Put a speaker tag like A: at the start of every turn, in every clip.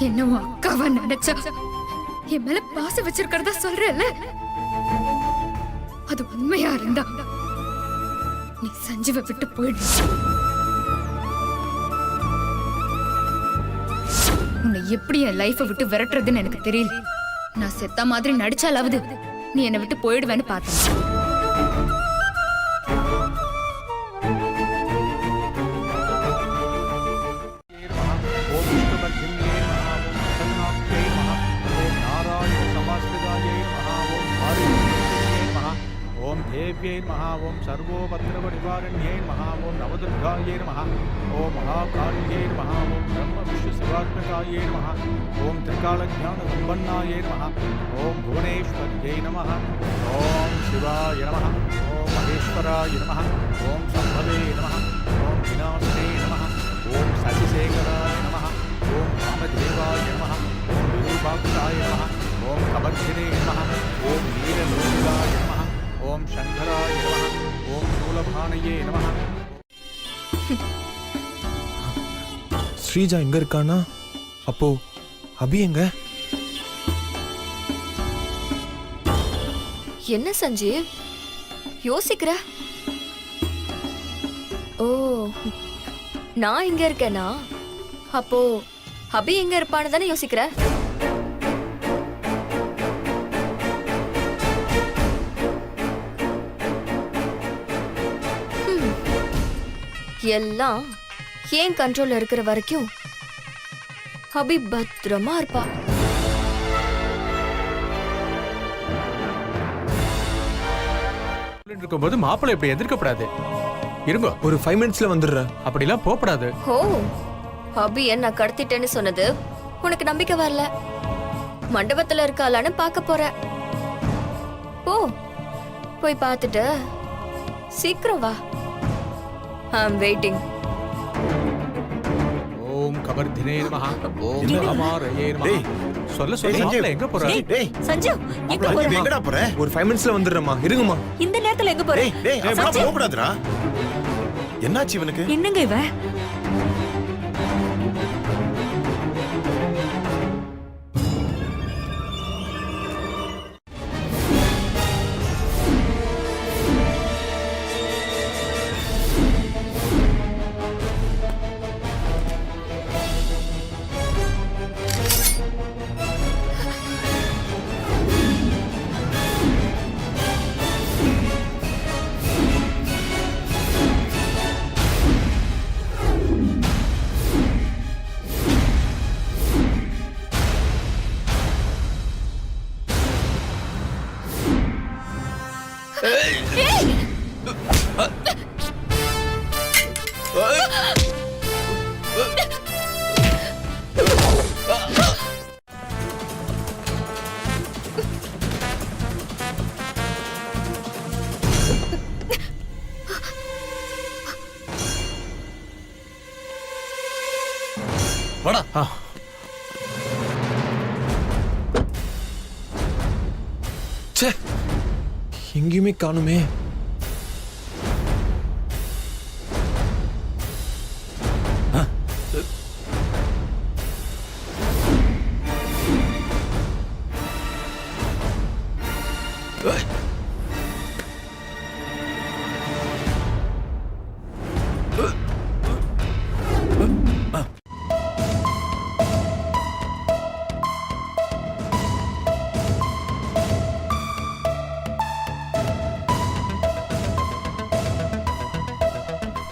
A: என்ன உன் அக்காவா நினைச்சா என் மேல பாசம் வச்சிருக்கிறதா சொல்றல, அது உண்மையா இருந்தா நீ சஞ்சீவை விட்டு போயிடு. உன்னை எப்படி என் லைஃபை விட்டு விரட்டுறதுன்னு எனக்கு தெரியல. நான் செத்த மாதிரி நடிச்சாலாவது நீ என்னை விட்டு போயிடுவேன்னு பார்த்தேன்.
B: देव्यै नमः ओम सर्वोपद्रवनिवारण्यै नमः ओम नवदुर्गायै नमः ओम महाकाल्यै नमः ओम ब्रह्मविष्णुशिवात्मकायै नमः ओम त्रिकालज्ञानसम्पन्नायै नमः ओम भुवनेश्वर्यै नमः ओम शिवाय नमः ओम महेश्वराय नमः ओम शम्भवे नमः ओम विनाशने नमः ओम सतिशेखराय नमः ओम कामदेवाय नमः ओम विरूपाक्षाय नमः ओम कबर्धिने नमः ओम नीललोहिताय नमः ओम शंकराय नमः ओम शूलभानये नमः.
C: ஸ்ரீஜா எங்க இருக்கானா? அப்போ அபி எங்க?
D: என்ன சஞ்சீவ் யோசிக்கிற? ஓ, நான் இங்க இருக்கேனா? அப்போ அபி எங்க இருப்பான்னு தானே யோசிக்கிற? எல்லாம் ஏன் கண்ட்ரோல்ல இருக்கிற வரைக்கும் அபி பத்திரமா இருப்பா.
B: இருக்கும்போது மாப்பிள்ளை இப்படி எதிர்க்கப்படாது. இருங்க,
C: ஒரு 5 மினிட்ஸ்ல வந்துடுற.
B: அப்படிலாம் போகப்படாது.
D: ஓ, அபி என்ன கடத்திட்டேன்னு சொன்னது உனக்கு நம்பிக்கை வரல. மண்டபத்துல இருக்காளான்னு பார்க்க போற. போ, போய் பார்த்துட்டு சீக்கிரம் வா. I'm waiting.
B: ஓம் கபர்தினே நமஹ ஓம் அமாரயே நமஹ. சொல்ல மாப்ள எங்க போற?
E: டேய்
D: சஞ்சு, எங்க போற?
E: எங்கடா போற?
C: ஒரு 5 மினிட்ஸ்ல வந்துடுறமா. இருங்கம்மா.
D: இந்த நேரத்துல எங்க போற?
E: டேய் போக கூடாதுடா. என்னாச்சு இவனுக்கு?
D: என்னங்க இவ?
E: வாடா.
C: ச்சே, எங்கேயுமே காணுமே.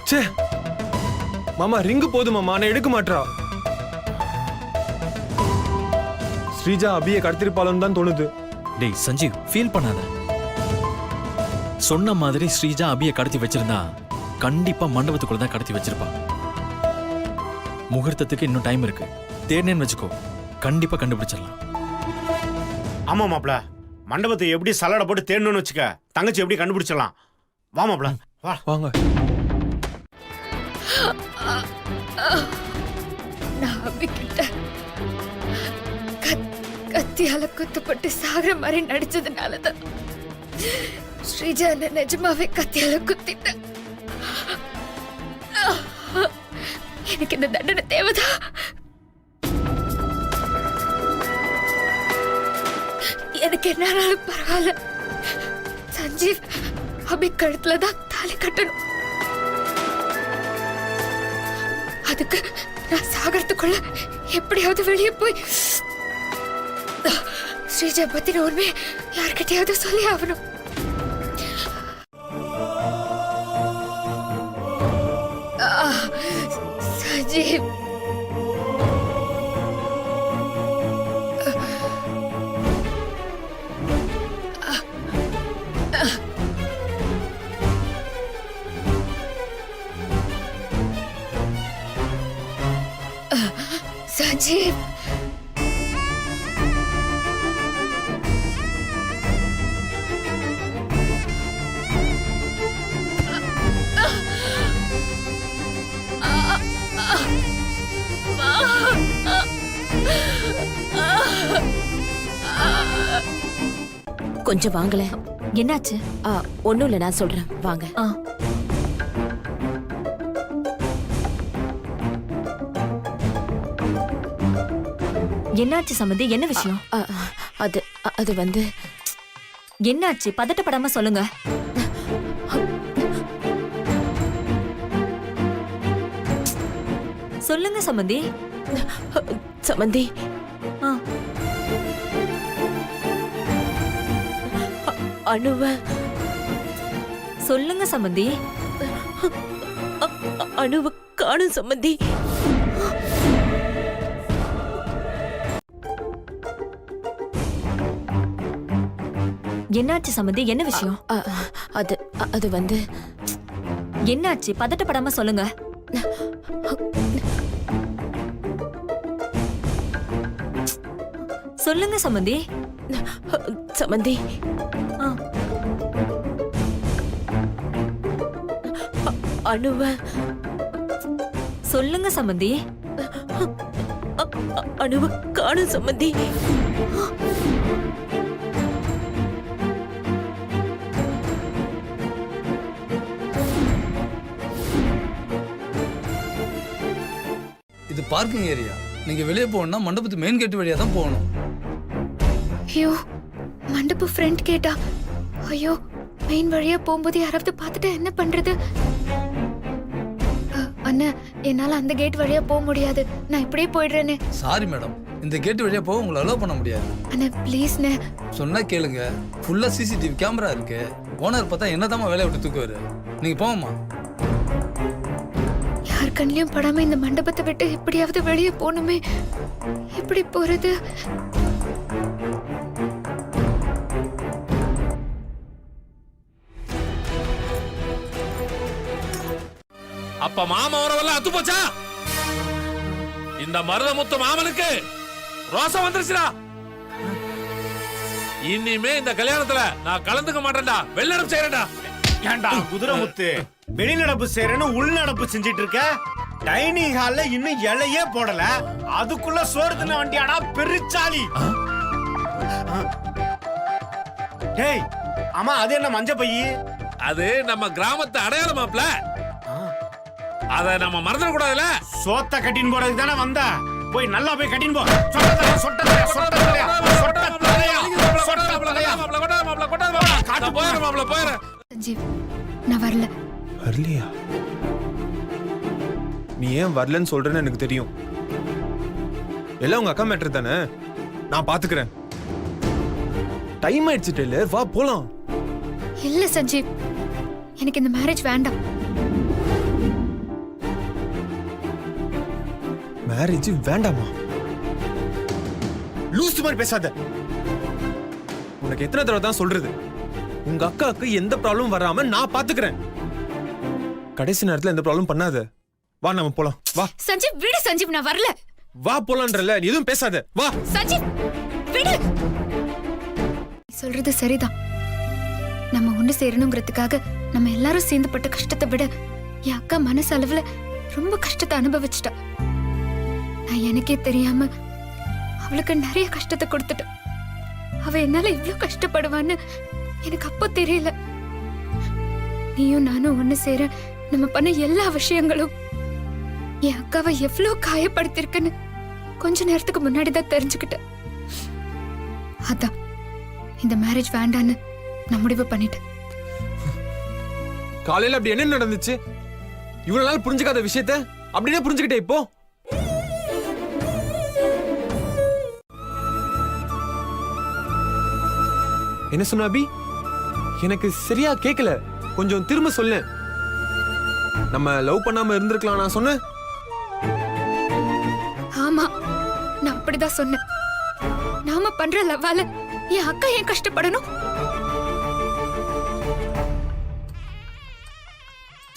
C: ச்சே, மாமா ரிங்கு போதும் மாமா, நான் எடுக்க மாட்டா. ஸ்ரீஜா அபியை கடத்திருப்பாளன்னு தான் தோணுது.
F: டேய் சஞ்சீவ், ஃபீல் பண்ணாத. சொன்ன மாதிரி ஸ்ரீஜா அபியை கடத்தி வச்சிருந்தா கண்டிப்பா மண்டபத்துக்குள்ள தான் கடத்தி வச்சிருப்பா. முகூர்த்தத்துக்கு இன்னும் டைம் இருக்கு. தேடினேன்னு வச்சுக்கோ, கண்டிப்பா கண்டுபிடிச்சிடலாம்.
E: ஆமா மாப்ள, மண்டபத்தை எப்படி சலடை போட்டு தேடணும்னு வச்சுக்க, தங்கச்சி எப்படி கண்டுபிடிச்சிடலாம். வா மாப்ள, வா.
C: வாங்க.
A: நான் அபிக்கிட்ட கத்தியால குத்தப்பட்டு சாகிற மாதிரி நடிச்சதுனாலதான் ஸ்ரீஜா என்ன நிஜமாவே கத்தியால குத்திட்ட. எனக்கு இந்த தண்டனை தேவைதான். என்னாலும் பரவாயில்ல. சஞ்சீவ் அபி கழுத்துல தான் தாலி கட்டணும். அதுக்கு நான் சாகறதுக்குள்ள எப்படியாவது வெளியே போய் ஸ்ரீஜா பத்தின உண்மையை யார்கிட்டயாவது சொல்லி ஆகணும். சஞ்சீவ் சஞ்சீவ்
G: கொஞ்சம் வாங்கல.
D: என்னாச்சு?
G: ஒண்ணும் இல்ல, நான் சொல்றேன் வாங்க.
D: என்னாச்சு சம்மந்தி? என்ன விஷயம்?
G: அது அது வந்து
D: என்னாச்சு? பதட்டப்படாம சொல்லுங்க. சொல்லுங்க சம்மந்தி.
G: சம்மந்தி,
D: ஆ,
G: அணுவ
D: சொல்லுங்க சம்மந்தி.
G: அணுவ காணும் சம்மந்தி.
D: என்னாச்சு சம்மந்தி? என்ன விஷயம்?
G: அது அது வந்து
D: என்னாச்சு? பதட்டப்படாம சொல்லுங்க. சொல்லுங்க சம்மந்தி.
G: சம்மந்தி,
D: ஆ,
G: அணுவ
D: சொல்லுங்க சம்மந்தி.
G: அணுவ காணும் சம்மந்தி.
H: இது பார்க்கிங் ஏரியா. நீங்க வெளியே போகணும்னா மண்டபத்து மெயின் கேட் வழியா தான் போகணும்.
A: ஐயோ, மண்டப ஃப்ரண்ட் கேட்டா? ஐயோ, மெயின் வழியா போகும்போது யாராவது பார்த்துட்டா என்ன பண்றது? அண்ணா, என்னால அந்த கேட் வழியா போக முடியாது. நான் இப்படியே போயிடுறேனே.
H: சாரி மேடம், இந்த கேட் வழியா போக உங்களை அலோவ் பண்ண முடியாது.
A: அண்ணா ப்ளீஸ்ண்ணே.
H: சொன்னா கேளுங்க, ஃபுல்லா சிசிடிவி கேமரா இருக்கு. ஓனர் பார்த்தா என்னதாம்மா வேலையை விட்டு தூக்குவாரு. நீங்க போங்கம்மா.
A: யார் கண்ணிலையும் படாம இந்த மண்டபத்தை விட்டு எப்படியாவது வெளியே போகணுமே. எப்படி போறது?
I: அப்ப மாமா வரவெல்லாம் அத்து போச்சா? இந்த மருதமுத்து மாமனுக்கு ரோசம் வந்துருச்சுடா. இனிமே இந்த கல்யாணத்துல நான் கலந்துக்க மாட்டேன்டா. வெளிநடப்பு செய்யறேன்டா.
E: ஏன்டா குதிரை முத்து, வெளிநடப்பு செய்யறேன்னு உள்நடப்பு செஞ்சிட்டு இருக்க? டைனிங் ஹால்ல இன்னும் இலையே போடல, அதுக்குள்ள சோறு தின்ன வண்டியாடா பெருச்சாலி. டேய், ஆமா அது என்ன மஞ்ச பையி?
I: அது நம்ம கிராமத்து அடையாளமாப்ல. அத நம்ம மறந்துட கூடாதுல.
E: சோத்த கட்டின் போறதுக்கு தானே வந்த. போய் நல்லா போய் கட்டின் போ. சொட்ட சொட்ட சொட்ட
A: சஞ்சீவ், நான் வரல.
C: வரலையா? நீ ஏன் வரலன்னு சொல்றேன்னு எனக்கு தெரியும். எல்லாம் உங்க அக்கா மேட்டர் தானே, நான் பாத்துக்கிறேன். டைம் ஆயிடுச்சு டெய்லர், வா போலாம்.
A: இல்ல சஞ்சீவ், எனக்கு இந்த மேரேஜ் வேண்டாம்.
C: மேரேஜ் வேண்டாமா? லூஸ் மாதிரி பேசாத. உனக்கு எத்தனை தடவை தான் சொல்றது? உங்க அக்காவுக்கு எந்த ப்ராப்ளம் வராம நான் பாத்துக்கிறேன். கடைசி நேரத்துல எந்த ப்ராப்ளம் பண்ணாத. வா நம்ம போலாம். வா
A: சஞ்சீவ், விடு சஞ்சீவ், நான் வரல.
C: வா போலான்றல, நீ எதுவும் பேசாத. வா
A: சஞ்சீவ், விடு. நீ சொல்றது சரிதான். நம்ம ஒண்ணு சேரணுங்கிறதுக்காக நம்ம எல்லாரும் சேர்ந்து பட்ட கஷ்டத்தை விட என் அக்கா மனசு அளவுல ரொம்ப கஷ்டத்தை அனுபவிச்சிட்டா. நான் எனக்கே தெரியாம அவளுக்கு நிறைய கஷ்டத்தை கொடுத்துட்டேன். அவ என்னால இவ்ளோ கஷ்டப்படுவான்னு எனக்கு அப்போ தெரியல. நீயும் நானும் ஒண்ணு சேர நம்ம பண்ண எல்லா விஷயங்களும் என் அக்காவை எவ்வளவு காயப்படுத்திருக்குன்னு கொஞ்ச நேரத்துக்கு முன்னாடி தான் தெரிஞ்சுக்கிட்டேன். அதான் இந்த மேரேஜ் வேண்டான்னு நான் முடிவு பண்ணிட்டேன்.
C: காலையில அப்படி என்ன நடந்துச்சு? இவ்வளவு நாள் புரிஞ்சுக்காத விஷயத்த அப்படியே புரிஞ்சுக்கிட்டே இப்போ. என்ன சொன்ன அபி? எனக்கு சரியா கேட்கல, கொஞ்சம் திரும்ப சொல்ல. நம்ம லவ் பண்ணாம இருந்திருக்கலாம் நான் சொன்னேன்.
A: ஆமா, நான் அப்படிதான் சொன்னேன். நாம பண்ற லவ்வால என் அக்கா ஏன் கஷ்டப்படணும்?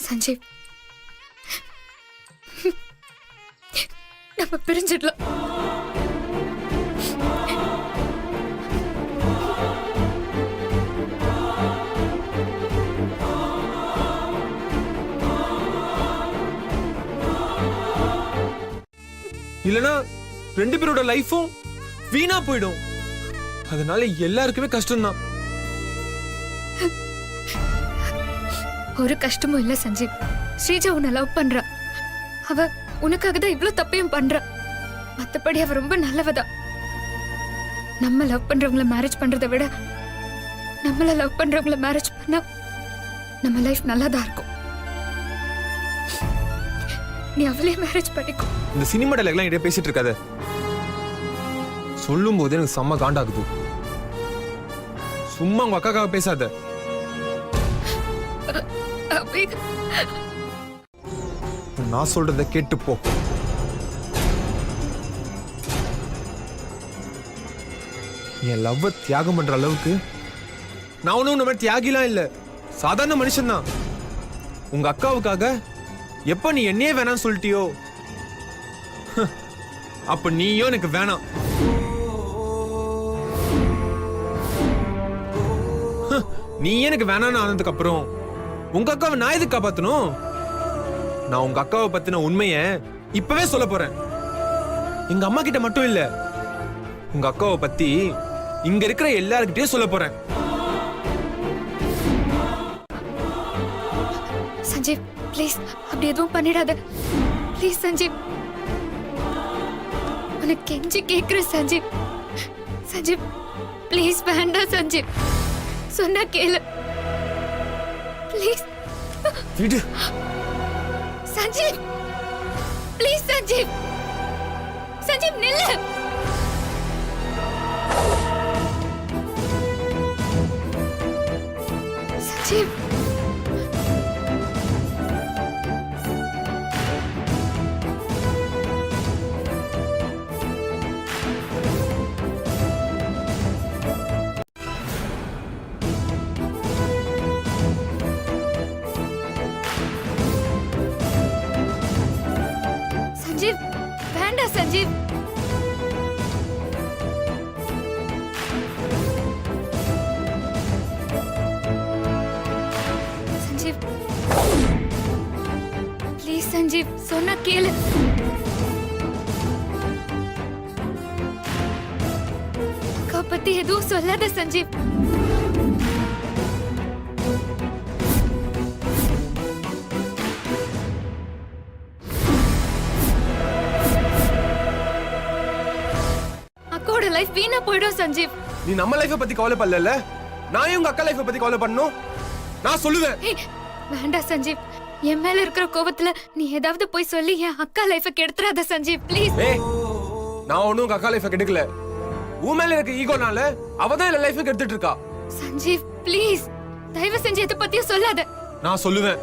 A: சஞ்சீவ், நம்ம பிரிஞ்சிடலாம்.
C: இல்லனா 2 பேரோட லைஃபும் வீணா போயிடும். அதனால எல்லாருக்குமே கஷ்டம்தான்.
A: ஒரு கஷ்டமும் இல்ல சஞ்சீவ். ஸ்ரீஜா உன்னை லவ் பண்றா. அவ உனக்காக தான் இவ்ளோ தப்பையும் பண்றா. மத்தபடி அவ ரொம்ப நல்லவதான். நம்ம லவ் பண்றவங்கள மேரேஜ் பண்றதை விட நம்மள லவ் பண்றவங்கள மேரேஜ் பண்ணா நம்ம லைஃப் நல்லாதான் இருக்கும். நீ அவளே மேரேஜ் பண்ணிக்கோ.
C: இந்த சினிமா டைலாக்லாம் இடையே பேசிட்டு இருக்காத. சொல்லும் போது எனக்கு செம்ம காண்டாகுது. சும்மா உங்க அக்காக்காக பேசாத. நான் சொல்றத கேட்டு போ. என் லவ் தியாகம் பண்ற அளவுக்கு நான் ஒன்னும் நம்ம தியாகிலாம் இல்ல, சாதாரண மனுஷன் தான். உங்க அக்காவுக்காக எப்ப நீ என்னையே வேணாம்னு சொல்லிட்டியோ அப்ப நீயோ எனக்கு வேணாம். நீ எனக்கு வேணான்னு ஆனதுக்கு அப்புறம் உங்க அக்காவை நான் எதுக்கு காப்பாத்தணும்? நான் உங்க அக்காவை பத்தின உண்மைய இப்பவே சொல்ல போறேன். எங்க அம்மா கிட்ட மட்டும் இல்ல, உங்க அக்காவை பத்தி இங்க இருக்கிற எல்லார்கிட்டயும் சொல்ல போறேன்.
A: சஞ்சீவ் ப்ளீஸ் அப்படி எதுவும் பண்ணிடாத. ப்ளீஸ் சஞ்சீவ், உனக்கு கெஞ்சி கேக்குறேன் சஞ்சீவ். சஞ்சீவ் ப்ளீஸ் வேண்டாம் சஞ்சீவ், சொன்னா கேளு ப்ளீஸ்.
C: விடு
A: சஞ்சீவ் ப்ளீஸ். சஞ்சீவ், சஞ்சீவ் நில்லு. சஞ்சீவ் சஞ்சீவ் வேண்டாம் சஞ்சீவ். சஞ்சீவ் ப்ளீஸ் சஞ்சீவ், சொன்னா கேளு. அக்கா பத்தி எதுவும் சொல்லாத சஞ்சீவ். அக்காவோட லைஃப் வீணா போயிடும் சஞ்சீவ்.
C: நீ நம்ம லைஃப பத்தி கவலைப்படல, நான் உங்க அக்கா லைஃப பத்தி கவலை பண்ணணும். நான் சொல்லுவேன்.
A: ஏய், வேண்டாம் சஞ்சீவ். என் மேல இருக்கிற கோபத்துல நீ ஏதாவது போய் சொல்லி என் அக்கா லைஃப கெடுத்துறாத சஞ்சீவ் ப்ளீஸ்.
C: ஏய், நான் ஒண்ணும் உங்க அக்கா லைஃப கெடுக்கல. உன் மேல இருக்க ஈகோனால அவ தான் என் லைஃப கெடுத்துட்டு இருக்கா.
A: சஞ்சீவ் ப்ளீஸ் தயவு செஞ்சு எதை பத்தியும் சொல்லாத.
C: நான் சொல்லுவேன்.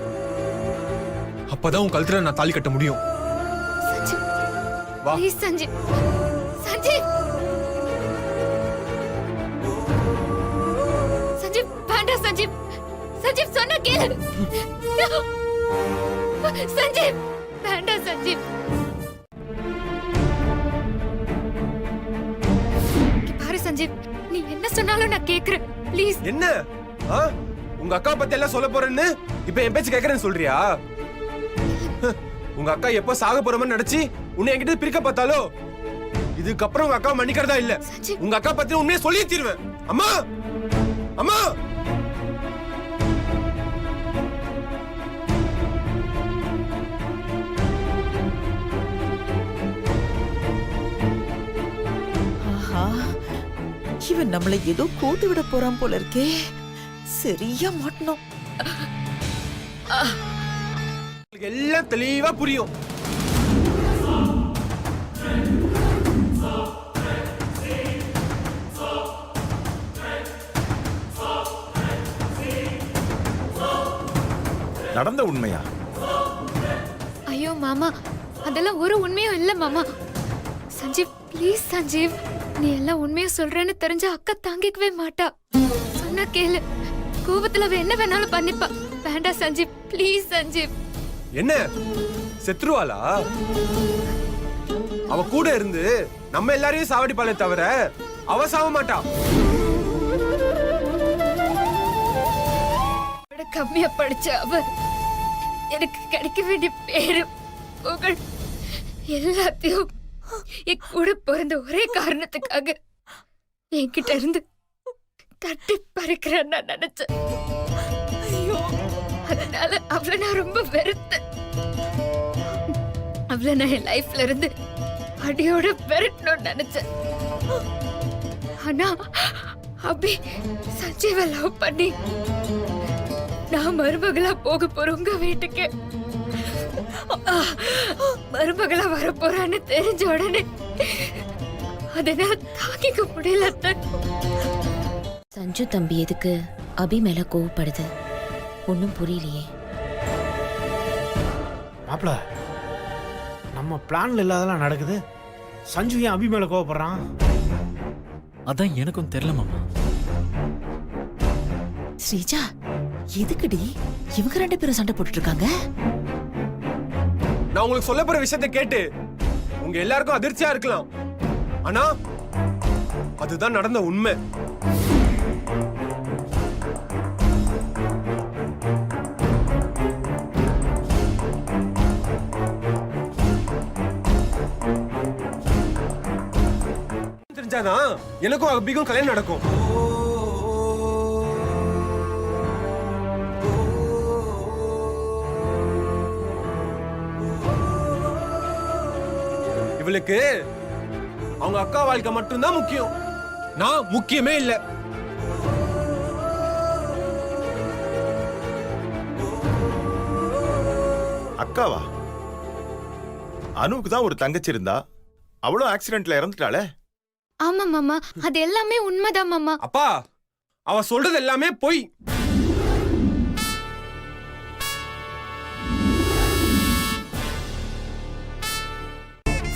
C: அப்பதான் உன் கழுத்துல நான் தாலி கட்ட முடியும்.
A: சஞ்சீவ்
C: வா.
A: ப்ளீஸ் சஞ்சீவ். சஞ்சீவ், சஞ்சீவ் வேண்டாம் சஞ்சீவ். சஞ்சீவ் சொன்னா கேளு. சஞ்சீவ் வேண்டாம் சஞ்சீவ். இங்க பாரு சஞ்சீவ், நீ என்ன சொன்னாலும் நான் கேக்குறேன் ப்ளீஸ்.
C: என்ன ஆ? உங்க அக்கா பத்தி எல்லாம் சொல்ல போறேன்னு இப்ப என் பேச்சு கேக்குறேன்னு சொல்றியா? உங்க அக்கா எப்ப சாக போற மாதிரி நடிச்சு உன்னை என்கிட்ட பிரிக்க பார்த்தாலோ இதுக்கப்புறம் உங்க அக்கா மன்னிக்கிறதா இல்ல.
A: சஞ்சீவ்.
C: உங்க அக்கா பத்தி உண்மையை சொல்லி தீருவேன். அம்மா அம்மா
G: ஆஹா
J: இவன் நம்மளை ஏதோ கூட்டு விட போறான் போல இருக்கே. சரியா மாட்டணும்.
C: எல்லாம் தெளிவா புரியும்.
K: நடந்த உண்மையா?
A: ஐயோ மாமா, அதெல்லாம் ஒரு உண்மையும் இல்ல மாமா. சஞ்சீவ், ப்ளீஸ் சஞ்சீவ், நீ எல்லாம் உண்மையா சொல்றேன்னு தெரிஞ்ச அக்கா தாங்கிக்கவே மாட்டா. சொன்னா கேளு, கோபத்துல அவ என்ன வேணாலும் பண்ணிப்பா. வேண்டாம் சஞ்சீவ், ப்ளீஸ் சஞ்சீவ்.
C: என்ன செத்துருவாளா? அவ கூட இருந்து நம்ம எல்லாரையும் சாவடிப்பாளே தவிர அவ சாவ மாட்டா.
A: கம்மியா படிச்ச அவர் எனக்கு கிடைக்க வேண்டிய பேரு புகழ் எல்லாத்தையும் என் கூட பிறந்த ஒரே காரணத்துக்காக என்கிட்ட இருந்து தட்டி பறிக்கிறேன்னு நான் நினைச்சேன். அதனால அவளை நான் ரொம்ப வெறுத்தேன். அவளை நான் என் லைஃப்ல இருந்து அடியோட வெறுட்டணும்னு நினைச்சேன். ஆனா அபி சஞ்சீவ லவ் பண்ணி நான் மருமகளா போக போற உங்க வீட்டுக்கு மருமகளா வர போறான்னு தெரிஞ்ச உடனே அதனால தாங்கிக்க முடியல.
G: சஞ்சு தம்பி எதுக்கு அபி மேல கோவப்படுது ஒன்னும் புரியலையே.
E: மாப்ள, நம்ம பிளான்ல இல்லாதெல்லாம் நடக்குது. சஞ்சு ஏன் அபி மேல கோவப்படுறான்?
F: அதான் எனக்கும் தெரியல மாமா.
J: ஸ்ரீஜா, எதுக்குடி இவங்க 2 பேரும் சண்டை போட்டுட்டு இருக்காங்க?
C: நான் உங்களுக்கு சொல்ல போற விஷயத்தை கேட்டு உங்க எல்லாருக்கும் அதிர்ச்சியா இருக்கலாம். ஆனா அதுதான் நடந்த உண்மை. தெரிஞ்சாதான் எனக்கும் அபிக்கும் கல்யாணம் நடக்கும். இவளுக்கு அவங்க அக்கா வாழ்க்கை மட்டும்தான் முக்கியம். நான் முக்கியமே இல்ல.
K: அக்காவா? அனுவுக்கு தான் ஒரு தங்கச்சி இருந்தா, அவளும் ஆக்சிடென்ட்ல இறந்துட்டாளே.
A: ஆமா மாமா, அது எல்லாமே உண்மைதான் மாமா.
C: அப்பா, அவ சொல்றது எல்லாமே பொய்.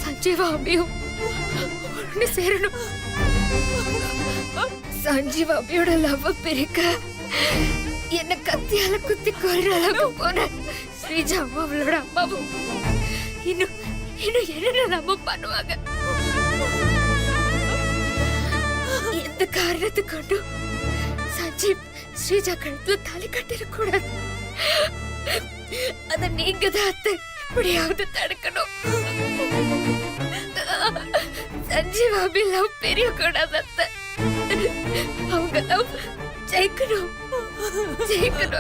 A: சஞ்சீவா அபியும் ஒண்ணு சேரணும். சஞ்சீவா அபியோட லவ் பிரிக்க என்ன கத்தியால குத்தி கொல்ற அளவுக்கு போன ஸ்ரீஜாவும் அவளோட அம்மாவும் இன்னும் என்னென்ன பண்ணுவாங்க. எந்த காரணத்தை கொண்டு சஞ்சீவ் ஸ்ரீஜா கழுத்துல தாலி கட்டிடக்கூடாது. அத நீங்க தான் அத்தை எப்படியாவது தடுக்கணும். சஞ்சீவ் அபி லவ் பெரிய கூடாது அத்தை. அவங்க லவ் ஜெயிக்கணும்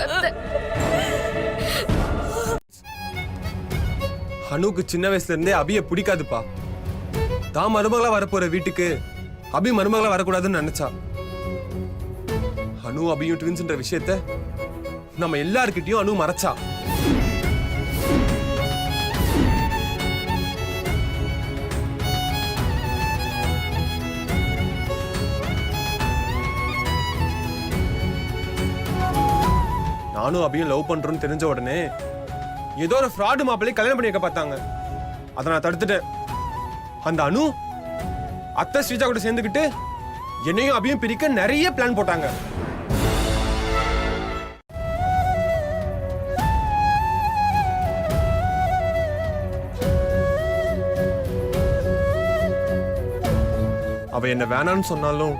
A: அத்தை.
C: அனுக்கு சின்ன வயசுல இருந்தே அபிய பிடிக்காதுப்பா. தான் மருமகளா வரப்போற வீட்டுக்கு அபி மருமகளா வரக்கூடாதுன்னு நினைச்சா. அனு அபியும் ட்வின்ஸ்ன்ற விஷயத்த நம்ம எல்லார்கிட்டயும் அனு மறைச்சா. நானும் அபியும் லவ் பண்றோம்னு தெரிஞ்ச உடனே ஏதோ ஒரு ஃப்ராடு மாப்பிள்ளை கல்யாணம் பண்ணி வைக்க பார்த்தாங்க. அதை நான் தடுத்துட்டேன். அந்த அனு அத்தை ஸ்ரீஜா கூட சேர்ந்துக்கிட்டு என்னையும் அபியும் பிரிக்க நிறைய பிளான் போட்டாங்க. அவ என்ன வேணான்னு சொன்னாலும்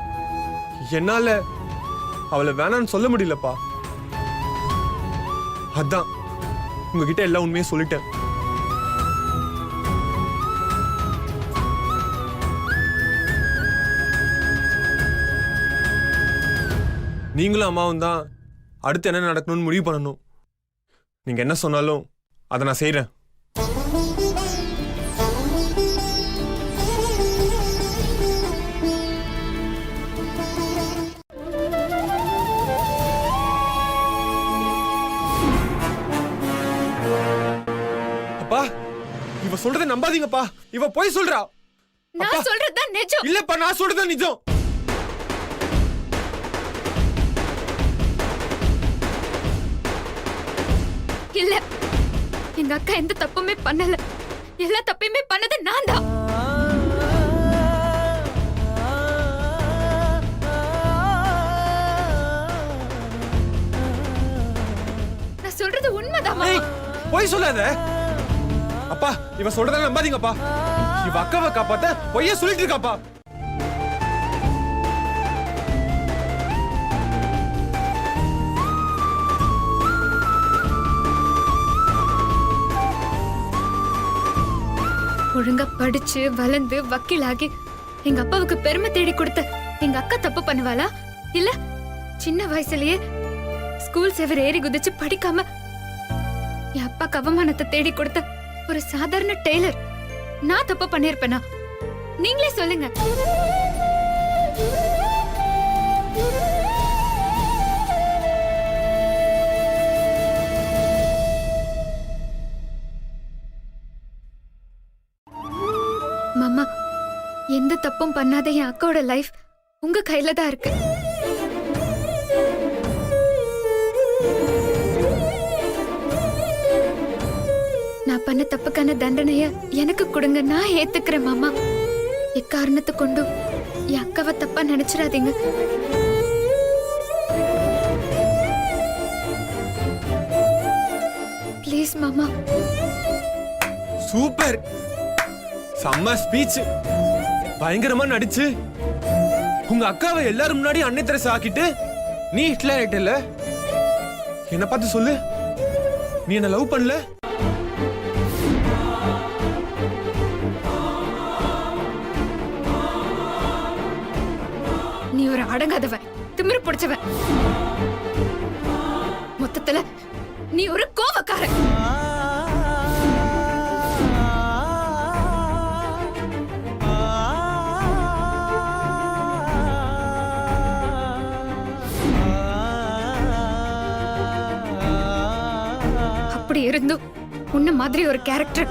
C: என்னால அவளை வேணான்னு சொல்ல முடியலப்பா. அதான் உங்ககிட்ட எல்லா உண்மையும் சொல்லிட்டேன். நீங்களும் அம்மாவும் தான் அடுத்து என்ன நடக்கணும்னு முடிவு பண்ணணும். நீங்க என்ன சொன்னாலும் அதை நான் செய்றேன். இவ சொல்றதை நம்பாதீங்கப்பா. இவ போய் சொல்றா.
A: நான் சொல்றதுதான் நிஜம்.
C: இல்லப்பா, நான் சொல்றதுதான் நிஜம்.
A: இல்ல, எங்க அக்கா எந்த தப்புமே பண்ணல. எல்லா தப்பையுமே பண்ணது நான் தான். நான் சொல்றது உண்மைதான் மாமா.
C: ஏய், போய் சொல்லாத. அப்பா, இவ சொல்றதை நம்பாதீங்கப்பா. இவ அக்காவை காப்பாத்த பொய்ய சொல்லிட்டு இருக்காப்பா.
A: ஒழுங்கா படிச்சு வளர்ந்து வக்கீலாகி எங்க அப்பாவுக்கு பெருமை தேடி கொடுத்த எங்க அக்கா தப்பு பண்ணுவாளா? இல்ல சின்ன வயசுலயே ஸ்கூல் செவர் ஏறி குதிச்சு படிக்காம என் அப்பாக்கு அவமானத்தை தேடி கொடுத்த ஒரு சாதாரண டெய்லர் நான் தப்பு பண்ணிருப்பேனா? நீங்களே சொல்லுங்க. மாமா, எந்த தப்பும் பண்ணாத என் அக்காவோட லைஃப் உங்க கையில தான் இருக்கு. நான் பண்ண தப்புக்கான தண்டனைய எனக்கு கொடுங்க, நான் ஏத்துக்கிறேன் மாமா. எக்காரணத்தை கொண்டும் என் அக்காவை தப்பா நினைச்சிடாதீங்க. ப்ளீஸ் மாமா.
C: சூப்பர், செம்ம ஸ்பீச். பயங்கரமா நடிச்சு உங்க அக்காவை எல்லாரும் முன்னாடி அன்னை தெரசா ஆக்கிட்டு நீ ஹிட்லர் ஆயிட்டல. என்ன பார்த்து சொல்லு, நீ என்ன லவ் பண்ணல?
A: நீ ஒரு அடங்காதவன், திமிரு பிடிச்சவன். மொத்தத்துல நீ ஒரு கோவக்காரன். அப்படி இருந்தும் உன்ன மாதிரி ஒரு கேரக்டர்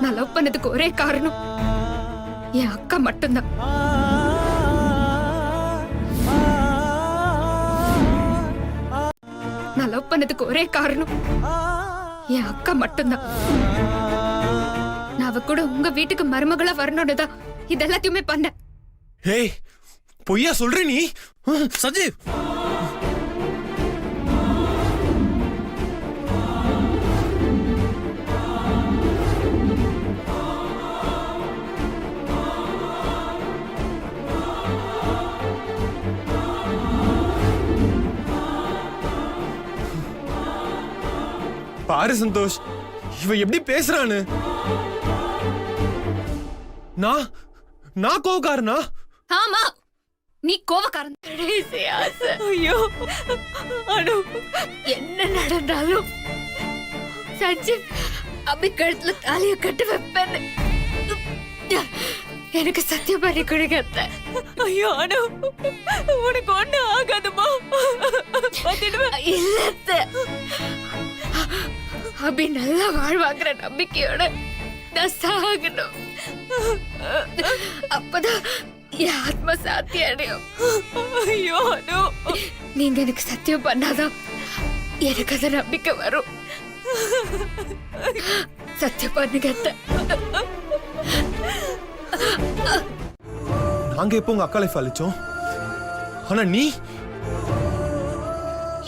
A: நான் லவ் பண்ணதுக்கு ஒரே காரணம் என் அக்கா மட்டும்தான். நான் லவ் பண்ணதுக்கு ஒரே காரணம் என் அக்கா மட்டும்தான். நான் அவ கூட உங்க வீட்டுக்கு மருமகளா வரணும்னு தான் இதெல்லாத்தையுமே பண்ண.
C: ஏய், பொய்யா சொல்ற நீ?
F: சஞ்சீவ்,
C: பாரு சந்தோஷ், இவ எப்படி பேசுறான்னு. நான் கோவக்காரனா?
A: ஆமா, நீ கோவக்காரன்.
J: ஐயோ அனு,
A: என்ன நடந்தாலும் சஞ்சீவ் அபி கழுத்துல தாலிய கட்டு வைப்பேன்னு எனக்கு சத்தியம் பண்ணி கொடுங்க.
J: ஐயோ அனு, உனக்கு ஒண்ணு ஆகாதுமா.
A: இல்ல அத்தை. அபி நல்லா வாழ்வாங்கிற நம்பிக்கையோட நான் சாகணும். அப்பதான் என் ஆத்மா சாத்தி அடையும்.
J: ஐயோ அனு,
A: நீங்க எனக்கு சத்தியம் பண்ணாதான் எனக்கு அந்த நம்பிக்கை வரும். சத்தியம் பண்ணுங்க அத்தை.
C: நாங்க எப்போ உங்க அக்கா லைஃப் அழிச்சோம்? ஆனா நீ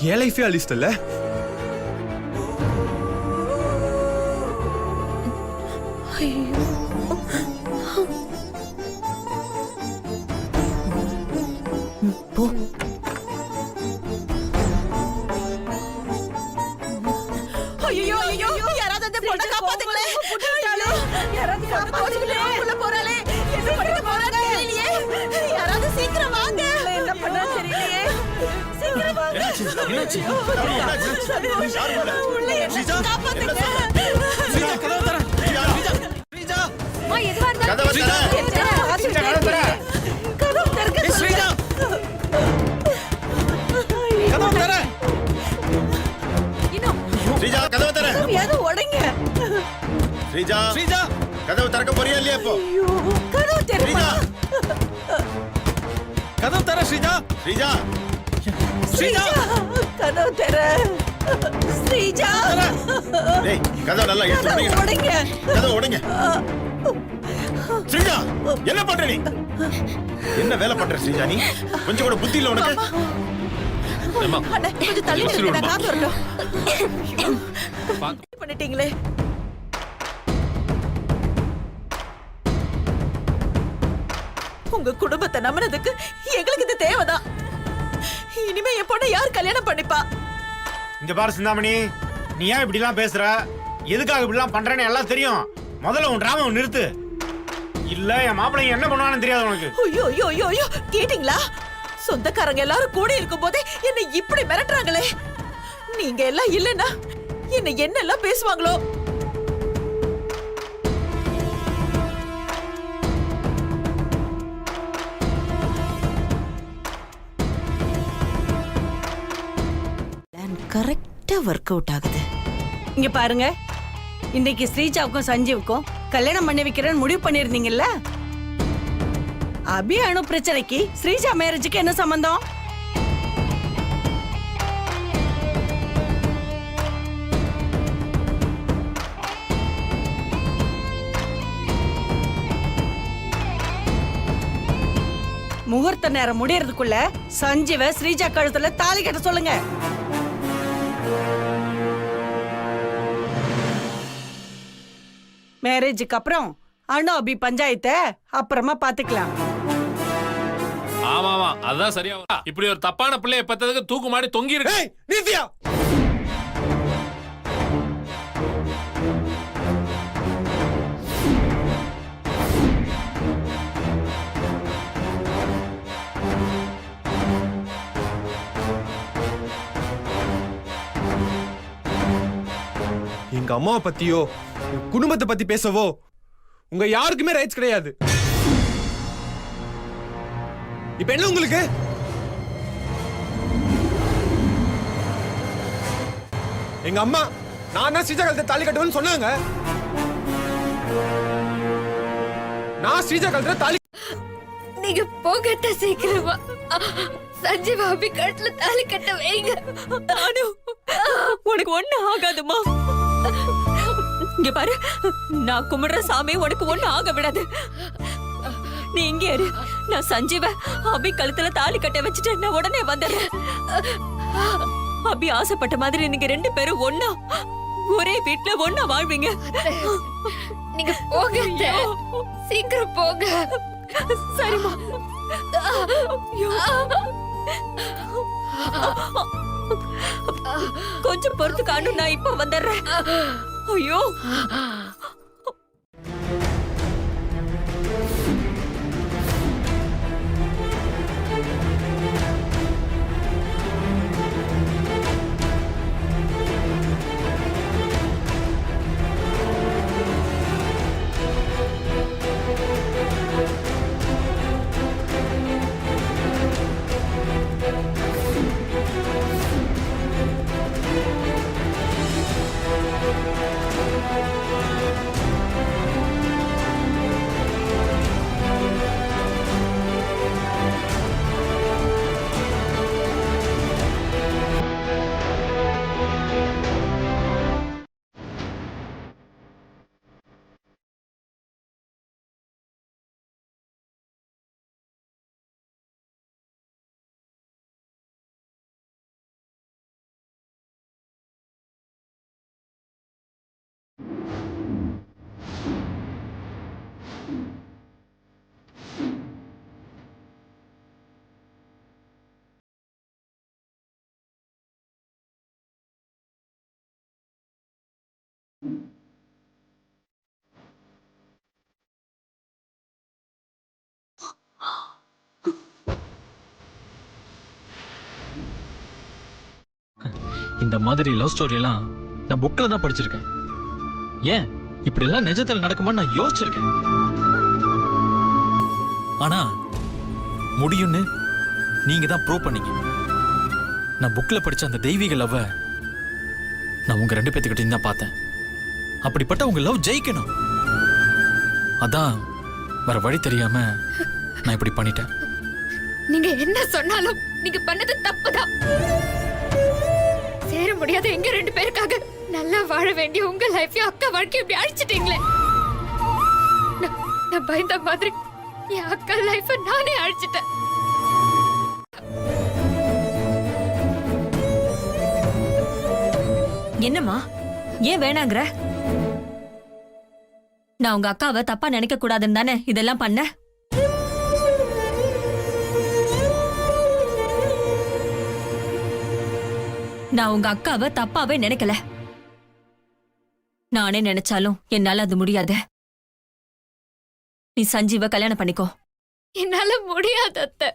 C: என் லைஃபே அழிச்சிட்டல.
J: போ. ஐயோ ஐயோ, யாராவது அந்த பொண்ணை காப்பாத்துங்களே. யாராவது காப்பாத்துங்களே. உள்ள போறாளே, என்ன பண்ணிட்டு போறாங்க தெரியலையே. யாராவது சீக்கிரம் வாங்க. என்ன பண்ணா தெரியலையே. சீக்கிரம் வாங்க.
F: என்னாச்சு?
J: உள்ள என்ன காப்பாத்துங்க.
F: கதவை தர.
A: அம்மா, எதுவா இருந்தாலும்
K: கதவை தர.
J: கதவு திறக்க சொல்லுங்க.
F: கதவை தர.
K: ஸ்ரீஜா, கதவை தர.
J: ஏதோ உடைங்க.
K: ஸ்ரீஜா,
F: ஸ்ரீஜா
K: கதவு திறக்க போறியா இல்லையா இப்போ
J: ஐயோ, கதவு திறமா.
F: கதவு தர ஸ்ரீஜா.
K: ஸ்ரீஜா
J: ஸ்ரீஜா, கதவு திற. ஸ்ரீஜா,
K: டேய் கதவு நல்லா எடுத்து
J: கதவு
K: உடைங்க.
J: உடைங்க.
K: கதவு உடைங்க. ஸ்ரீஜா என்ன பண்ற நீ? என்ன வேலை பண்ற ஸ்ரீஜா நீ? கொஞ்சம் கூட புத்தி இல்ல உனக்கு?
J: அண்ணே, கொஞ்சம் தள்ளி நிறுத்துங்க, நான் காத்து வரட்டும். பண்ணிட்டீங்களே. உங்க குடும்பத்தை நம்பினதுக்கு எங்களுக்கு இது தேவைதான். இனிமே என் பொண்ணை யார் கல்யாணம் பண்ணிப்பா?
E: இங்க பாரு சிந்தாமணி, நீ ஏன் இப்படி எல்லாம் பேசுற? எதுக்காக இப்படி எல்லாம் பண்றேன்னு எல்லாம் தெரியும். முதல்ல உன் டிராமாவை நிறுத்து. இல்ல என் மாப்பிள்ளை என்ன பண்ணுவான்னு தெரியாது உனக்கு.
J: ஐயோ ஐயோ ஐயோ ஐயோ, கேட்டீங்களா? சொந்தக்காரங்க எல்லாரும் கூட இருக்கும் போதே என்னை இப்படி மிரட்டுறாங்களே. நீங்க எல்லாம் இல்லைன்னா என்ன என்னெல்லாம் பேசுவாங்களோ. கரெக்டா ஒர்க் அவுட் ஆகுது.
L: இங்க பாருங்க, இன்னைக்கு ஸ்ரீஜாவுக்கும் சஞ்சீவுக்கும் கல்யாணம் பண்ணி வைக்கிறேன்னு முடிவு பண்ணிருந்தீங்கல்ல? அபி அணு பிரச்சனைக்கு ஸ்ரீஜா மேரேஜுக்கு என்ன சம்பந்தம்? முகூர்த்த நேரம் முடியறதுக்குள்ள சஞ்சீவ ஸ்ரீஜா கழுத்துல தாலி கட்ட சொல்லுங்க. மேரேஜுக்கு அப்புறம் அணு அபி பஞ்சாயத்தை அப்புறமா பாத்துக்கலாம்.
I: ஆமா ஆமா அதான் சரியா வரும். இப்படி ஒரு தப்பான பிள்ளைய பெத்ததுக்கு தூக்கு மாடி தொங்கி இருக்கு.
C: ஏய் நித்யா, எங்க அம்மாவை பத்தியோ என் குடும்பத்தை பத்தி பேசவோ உங்க யாருக்குமே ரைட்ஸ் கிடையாது. இப்ப என்ன உங்களுக்கு? எங்க அம்மா நான் தான் ஸ்ரீஜா கழுத்தை தாலி கட்டுவேன்னு சொன்னாங்க. நான் ஸ்ரீஜா கழுத்துல தாலி.
A: நீங்க போகட்ட சீக்கிரமா சஞ்சீவ் அபி கழுத்துல தாலி கட்ட வைங்க.
J: அனு, உனக்கு ஒண்ணு ஆகாதுமா. இங்க பாரு, நான் கும்பிடுற சாமி உனக்கு ஒண்ணு ஆக விடாது. நீ இங்க இரு. நான் சஞ்சீவ அபி கழுத்துல தாலி கட்ட வச்சுட்டு நான் உடனே வந்துடுறேன். அபி ஆசைப்பட்ட மாதிரி நீங்க ரெண்டு பேரும் ஒண்ணா ஒரே வீட்டுல ஒண்ணா வாழ்வீங்க.
A: நீங்க போக, சீக்கிரம் போக.
J: சரிம்மா. கொஞ்சம் பொறுத்து காணும், நான் இப்ப வந்துடுறேன். ஐயோ,
F: இந்த மாதிரி லவ் ஸ்டோரி எல்லாம் நான் புக்ல தான் படிச்சிருக்கேன். ஏன் இப்படி எல்லாம் நிஜத்துல நடக்குமான்னு நான் யோசிச்சிருக்கேன். ஆனா முடியும்னு நீங்க தான் ப்ரூவ் பண்ணீங்க. நான் புக்ல படிச்ச அந்த தெய்வீக லவ்வை நான் உங்க ரெண்டு பேத்துக்கிட்டையும் தான் பார்த்தேன். அப்படிப்பட்ட உங்க லவ் ஜெயிக்கணும். அதான் வேற வழி தெரியாம நான் இப்படி பண்ணிட்டேன்.
A: நீங்க என்ன சொன்னாலும் நீங்க பண்ணது தப்புதான். சேர முடியாத எங்க 2 பேருக்காக நல்லா வாழ வேண்டிய உங்க லைஃபையும் அக்கா வாழ்க்கையும் இப்படி அழிச்சிட்டீங்களே. நான் பயந்த மாதிரி என் அக்கா லைஃப நானே அழிச்சிட்டேன்.
D: என்னம்மா ஏன் வேணாங்கிற? நான் உங்க அக்காவை தப்பா நினைக்க கூடாதுன்னு தானே இதெல்லாம் பண்ண. நான் உங்க அக்காவை தப்பாவே நினைக்கல. நானே நினைச்சாலும் என்னால அது முடியாது. நீ சஞ்சீவ கல்யாணம் பண்ணிக்கோ.
A: என்னால முடியாது அத்தை.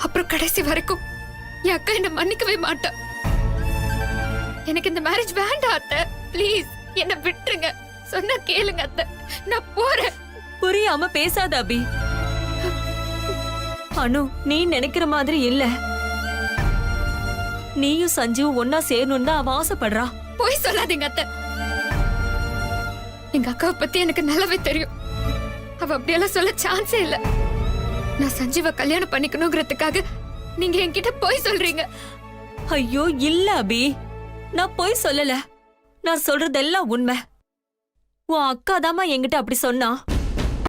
A: அப்புறம் கடைசி வரைக்கும் என் அக்கா என்ன மன்னிக்கவே மாட்டா. எனக்கு இந்த மேரேஜ் வேண்டாம் அத்தை. ப்ளீஸ் என்ன விட்டுருங்க. சொன்னா கேளுங்க அத்தை. நான் போறேன்.
D: புரியாம பேசாத அபி. அனு, நீ நினைக்கிற மாதிரி இல்ல. நீயும் சஞ்சீவும் ஒன்னா சேரணும்னு தான் அவ ஆசைப்படுறா.
A: போய் சொல்லாதீங்க அத்தை. எங்க அக்காவை பத்தி எனக்கு நல்லாவே தெரியும். அவ அப்படியெல்லாம் சொல்ல சான்ஸே இல்ல. நான் சஞ்சீவ கல்யாணம் பண்ணிக்கணுங்கிறதுக்காக நீங்க என்கிட்ட போய் சொல்றீங்க.
D: ஐயோ இல்ல அபி, நான் போய் சொல்லல. நான் சொல்றதெல்லாம் உண்மை. உன் அக்கா தாமா என்கிட்ட அப்படி சொன்னா.